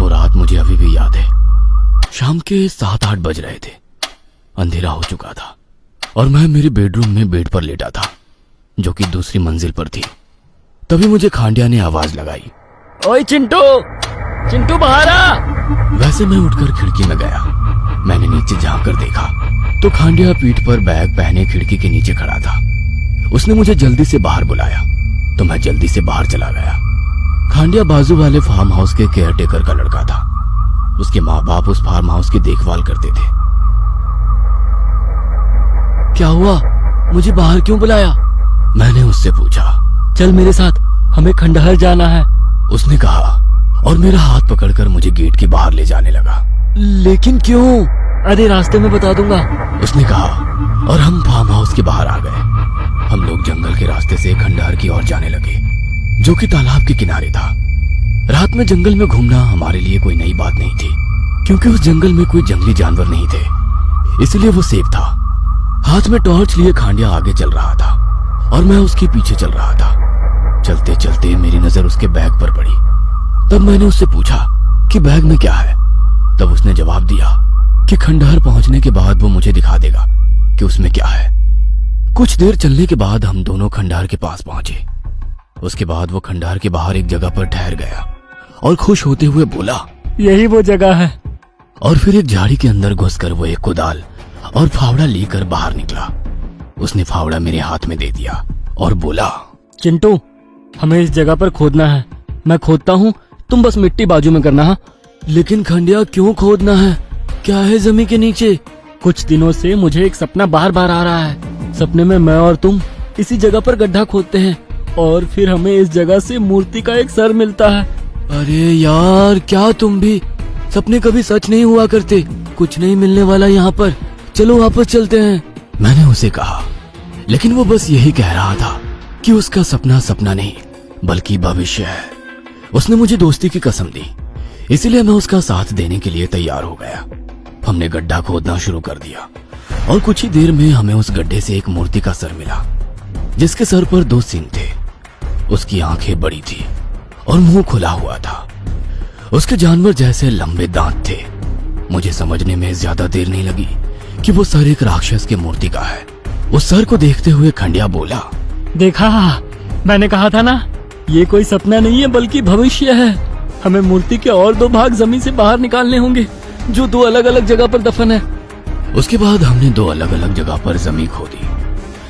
वो रात मुझे अभी भी याद है। शाम के 7-8 बज रहे थे। अंधेरा हो चुका था और मैं मेरे बेडरूम में बेड पर लेटा था, जो कि दूसरी मंजिल पर थी। तभी मुझे खांडिया ने आवाज लगाई, ओए चिंटू, चिंटू बाहर आ। वैसे मैं उठकर खिड़की में गया। मैंने नीचे झांक कर देखा तो खांडिया पीठ पर बैग पहने खिड़की के नीचे खड़ा था। उसने मुझे जल्दी से बाहर बुलाया तो मैं जल्दी से बाहर चला गया। खांडिया बाजू वाले फार्म हाउस के केयरटेकर का लड़का था। उसके माँ बाप उस फार्म हाउस की देखभाल करते थे। क्या हुआ, मुझे बाहर क्यों बुलाया? मैंने उससे पूछा। चल मेरे साथ, हमें खंडहर जाना है, उसने कहा और मेरा हाथ पकड़कर मुझे गेट के बाहर ले जाने लगा। लेकिन क्यों? अरे रास्ते में बता दूंगा, उसने कहा और हम फार्म हाउस के बाहर आ गए। हम लोग जंगल के रास्ते से खंडहर की ओर जाने लगे, जो कि तालाब के किनारे था। रात में जंगल में घूमना हमारे लिए कोई नई बात नहीं थी, क्योंकि उस जंगल में कोई जंगली जानवर नहीं थे, इसलिए वो सेफ था। हाथ में टॉर्च लिए खांडिया आगे चल रहा था और मैं उसके पीछे चल रहा था। चलते चलते मेरी नजर उसके बैग पर पड़ी। तब मैंने उससे पूछा कि बैग में क्या है। तब उसने जवाब दिया कि खंडहर पहुंचने के बाद वो मुझे दिखा देगा कि उसमें क्या है। कुछ देर चलने के बाद हम दोनों खंडहर के पास पहुंचे। उसके बाद वो खंडहर के बाहर एक जगह पर ठहर गया और खुश होते हुए बोला, यही वो जगह है। और फिर एक झाड़ी के अंदर घुसकर वो एक कुदाल और फावड़ा लेकर बाहर निकला। उसने फावड़ा मेरे हाथ में दे दिया और बोला, चिंटू, हमें इस जगह पर खोदना है। मैं खोदता हूँ, तुम बस मिट्टी बाजू में करना। हाँ, लेकिन खंडिया क्यों खोदना है? क्या है जमीन के नीचे? कुछ दिनों से मुझे एक सपना बार बार आ रहा है। सपने में मैं और तुम इसी जगह पर गड्ढा खोदते हैं और फिर हमें इस जगह से मूर्ति का एक सर मिलता है। अरे यार, क्या तुम भी? सपने कभी सच नहीं हुआ करते। कुछ नहीं मिलने वाला यहाँ पर, चलो वापस चलते हैं, मैंने उसे कहा। लेकिन वो बस यही कह रहा था कि उसका सपना सपना नहीं बल्कि भविष्य है। उसने मुझे दोस्ती की कसम दी, इसलिए मैं उसका साथ देने के लिए तैयार हो गया। हमने गड्ढा खोदना शुरू कर दिया और कुछ ही देर में हमें उस गड्ढे से एक मूर्ति का सर मिला, जिसके सर पर 2 सींग थे। उसकी आंखें बड़ी थी और मुंह खुला हुआ था। उसके जानवर जैसे लंबे दांत थे। मुझे समझने में ज्यादा देर नहीं लगी कि वो सर एक राक्षस की मूर्ति का है। उस सर को देखते हुए खंडिया बोला, देखा, मैंने कहा था ना, ये कोई सपना नहीं है बल्कि भविष्य है। हमें मूर्ति के और 2 भाग जमीन से बाहर निकालने होंगे, जो 2 अलग अलग जगह पर दफन है। उसके बाद हमने 2 अलग अलग जगह पर जमीन खोदी,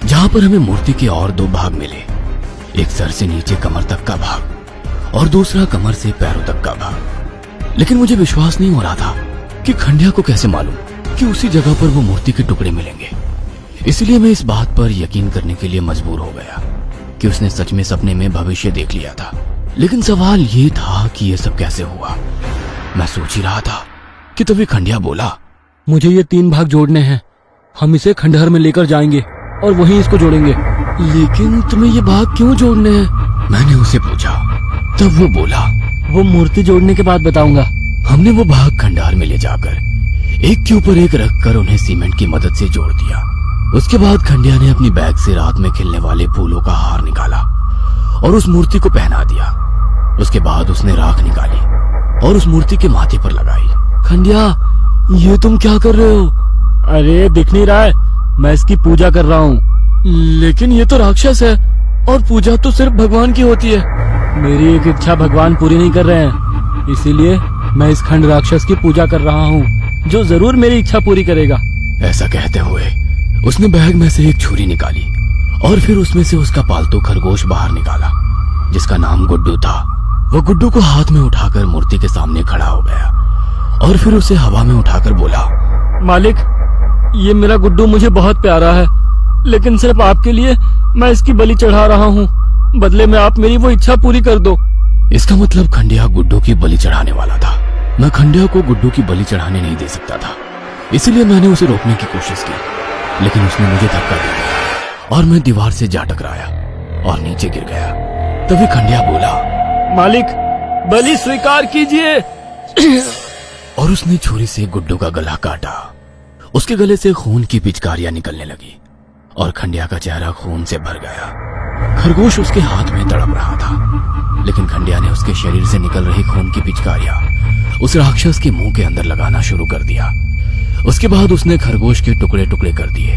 जहाँ पर हमें मूर्ति के और 2 भाग मिले। एक सर से नीचे कमर तक का भाग और दूसरा कमर से पैरों तक का भाग। लेकिन मुझे विश्वास नहीं हो रहा था कि खंडिया को कैसे मालूम कि उसी जगह पर वो मूर्ति के टुकड़े मिलेंगे। इसलिए मैं इस बात पर यकीन करने के लिए मजबूर हो गया कि उसने सच में सपने में भविष्य देख लिया था। लेकिन सवाल ये था कि ये सब कैसे हुआ। मैं सोच ही रहा था कि तभी खंडिया बोला, मुझे ये 3 भाग जोड़ने हैं। हम इसे खंडहर में लेकर जाएंगे और वहीं इसको जोड़ेंगे। लेकिन तुम्हें ये भाग क्यों जोड़ने हैं? मैंने उसे पूछा। तब वो बोला, वो मूर्ति जोड़ने के बाद बताऊंगा। हमने वो भाग खंडहर में ले जाकर एक के ऊपर एक रखकर उन्हें सीमेंट की मदद से जोड़ दिया। उसके बाद खंडिया ने अपनी बैग से रात में खिलने वाले फूलों का हार निकाला और उस मूर्ति को पहना दिया। उसके बाद उसने राख निकाली और उस मूर्ति के माथे पर लगाई। खंडिया, ये तुम क्या कर रहे हो? अरे दिख नहीं रहा है, मैं इसकी पूजा कर रहा हूँ। लेकिन ये तो राक्षस है और पूजा तो सिर्फ भगवान की होती है। मेरी एक इच्छा भगवान पूरी नहीं कर रहे हैं, इसीलिए मैं इस खंड राक्षस की पूजा कर रहा हूँ, जो जरूर मेरी इच्छा पूरी करेगा। ऐसा कहते हुए उसने बैग में से एक छुरी निकाली और फिर उसमें से उसका पालतू खरगोश बाहर निकाला, जिसका नाम गुड्डू था। वो गुड्डू को हाथ में उठाकर मूर्ति के सामने खड़ा हो गया और फिर उसे हवा में उठाकर बोला, मालिक, ये मेरा गुड्डू मुझे बहुत प्यारा है, लेकिन सिर्फ आपके लिए मैं इसकी बलि चढ़ा रहा हूँ। बदले में आप मेरी वो इच्छा पूरी कर दो। इसका मतलब खंडिया गुड्डू की बलि चढ़ाने वाला था। मैं खंडिया को गुड्डू की बलि चढ़ाने नहीं दे सकता था, इसलिए मैंने उसे रोकने की कोशिश की, लेकिन उसने मुझे धक्का दे दिया और मैं दीवार से जा टकराया और नीचे गिर गया। तभी खंडिया बोला, मालिक, बलि स्वीकार कीजिए। और उसने छुरी से गुड्डू का गला काटा। उसके गले से खून की पिचकारियां निकलने लगी और खंडिया का चेहरा खून से भर गया। खरगोश उसके हाथ में तड़प रहा था। लेकिन खंडिया ने उसके शरीर से निकल रही खून की पिचकारियां उस राक्षस के मुंह के अंदर लगाना शुरू कर दिया। उसके बाद उसने खरगोश के टुकड़े टुकड़े कर दिए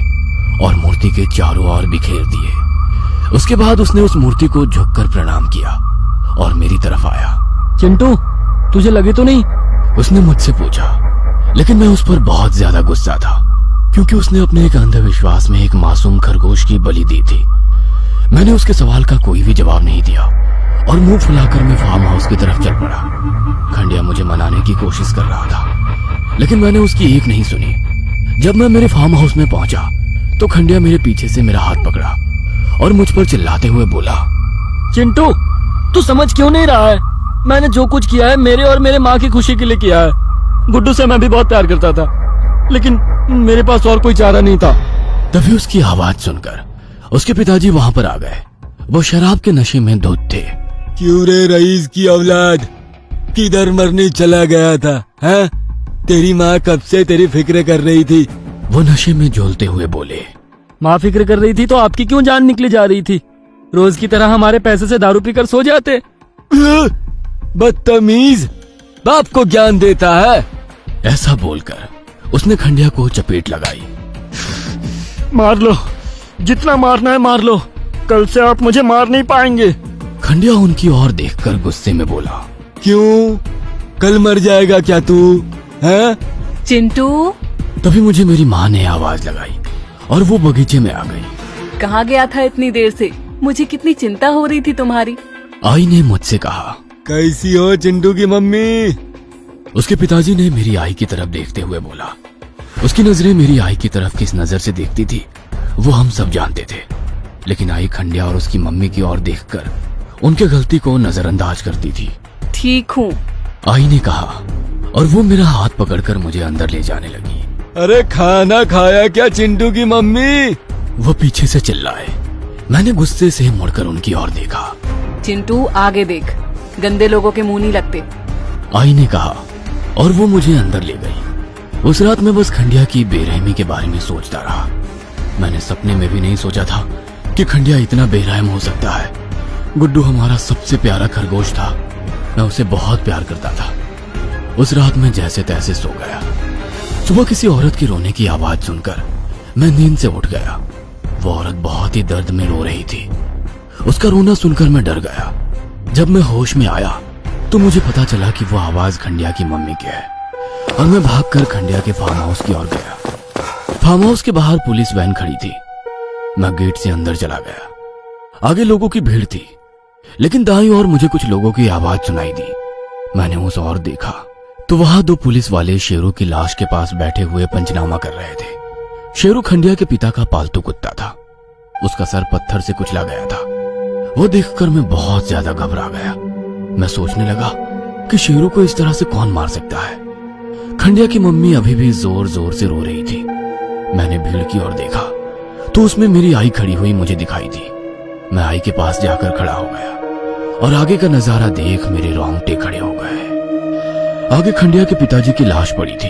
और मूर्ति के चारों ओर बिखेर दिए। उसके बाद उसने उस मूर्ति को झुककर प्रणाम किया और मेरी तरफ आया। चिंटू, तुझे लगे तो नहीं? उसने मुझसे पूछा, लेकिन मैं उस पर बहुत ज्यादा गुस्सा था क्योंकि उसने अपने एक अंधविश्वास में एक मासूम खरगोश की बलि दी थी। मैंने उसके सवाल का कोई भी जवाब नहीं दिया और मुंह फुलाकर मैं फार्म हाउस की तरफ चल पड़ा। खंडिया मुझे मनाने की कोशिश कर रहा था, लेकिन मैंने उसकी एक नहीं सुनी। जब मैं मेरे फार्म हाउस में पहुंचा तो खंडिया मेरे पीछे से मेरा हाथ पकड़ा और मुझ पर चिल्लाते हुए बोला, चिंटू, तू समझ क्यों नहीं रहा है? मैंने जो कुछ किया है मेरे और मेरे माँ की खुशी के लिए किया है। गुड्डू से मैं भी बहुत प्यार करता था, लेकिन मेरे पास और कोई चारा नहीं था। तभी उसकी आवाज सुनकर उसके पिताजी वहां पर आ गए। वो शराब के नशे में धुत थे। क्यों रे रईस की औलाद, किधर मरने चला गया था? हैं? तेरी माँ कब से तेरी फिक्र कर रही थी? वो नशे में झोलते हुए बोले, माँ फिक्र कर रही थी तो आपकी क्यों जान निकली जा रही थी? रोज की तरह हमारे पैसे से दारू पीकर सो जाते। बदतमीज, बाप को ज्ञान देता है। ऐसा बोलकर उसने खंडिया को चपेट लगाई। मार लो, जितना मारना है मार लो, कल से आप मुझे मार नहीं पाएंगे। खंडिया उनकी ओर देखकर गुस्से में बोला, क्यों? कल मर जाएगा क्या तू? हैं? चिंटू, तभी मुझे मेरी माँ ने आवाज लगाई और वो बगीचे में आ गई। कहाँ गया था इतनी देर से? मुझे कितनी चिंता हो रही थी तुम्हारी। आई ने मुझसे कहा, कैसी हो चिंटू की मम्मी? उसके पिताजी ने मेरी आई की तरफ देखते हुए बोला। उसकी नजरें मेरी आई की तरफ किस नजर से देखती थी वो हम सब जानते थे, लेकिन आई खंडिया और उसकी मम्मी की ओर देखकर उनके गलती को नजरअंदाज करती थी। ठीक हूँ। आई ने कहा और वो मेरा हाथ पकड़कर मुझे अंदर ले जाने लगी। अरे खाना खाया क्या चिंटू की मम्मी? वो पीछे से चिल्लाए। मैंने गुस्से से मुड़कर उनकी ओर देखा। चिंटू, आगे देख, गंदे लोगों के मुंह नहीं लगते। आई ने कहा और वो मुझे अंदर ले गई। उस रात मैं बस खंडिया की बेरहमी के बारे में सोचता रहा। मैंने सपने में भी नहीं सोचा था कि खंडिया इतना बेरहम हो सकता है। गुड्डू हमारा सबसे प्यारा खरगोश था। मैं उसे बहुत प्यार करता था। उस रात मैं जैसे तैसे सो गया। सुबह किसी औरत की रोने की आवाज सुनकर मैं नींद से उठ गया। वो औरत बहुत ही दर्द में रो रही थी। उसका रोना सुनकर मैं डर गया। जब मैं होश में आया तो मुझे पता चला कि वो आवाज खंडिया की मम्मी की है और मैं भागकर खंडिया के फार्म हाउस की ओर गया। फार्म हाउस के बाहर पुलिस वैन खड़ी थी। मैं गेट से अंदर चला गया। आगे लोगों की भीड़ थी, लेकिन दाईं ओर मुझे कुछ लोगों की आवाज सुनाई दी। मैंने उस ओर देखा तो वहां दो पुलिस वाले शेरू की लाश के पास बैठे हुए पंचनामा कर रहे थे। शेरू खंडिया के पिता का पालतू कुत्ता था। उसका सर पत्थर से कुचला गया था। वो देखकर मैं बहुत ज्यादा घबरा गया। मैं सोचने लगा कि शेरू को इस तरह से कौन मार सकता है। खंडिया की मम्मी अभी भी जोर जोर से रो रही थी। मैंने भीड़ की ओर देखा तो उसमें मेरी आई खड़ी हुई मुझे दिखाई दी। मैं आई के पास जाकर खड़ा हो गया और आगे का नजारा देख मेरे रोंगटे खड़े हो गए। आगे खंडिया के पिताजी की लाश पड़ी थी।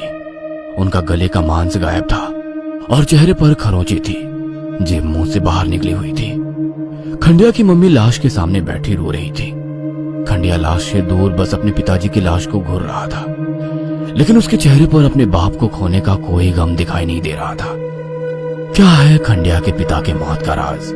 उनका गले का मांस गायब था और चेहरे पर खरोंचे थी, जेब मुंह से बाहर निकली हुई थी। खंडिया की मम्मी लाश के सामने बैठी रो रही थी। खंडिया लाश से दूर बस अपने पिताजी की लाश को घूर रहा था, लेकिन उसके चेहरे पर अपने बाप को खोने का कोई गम दिखाई नहीं दे रहा था। क्या है खंडिया के पिता के मौत का राज?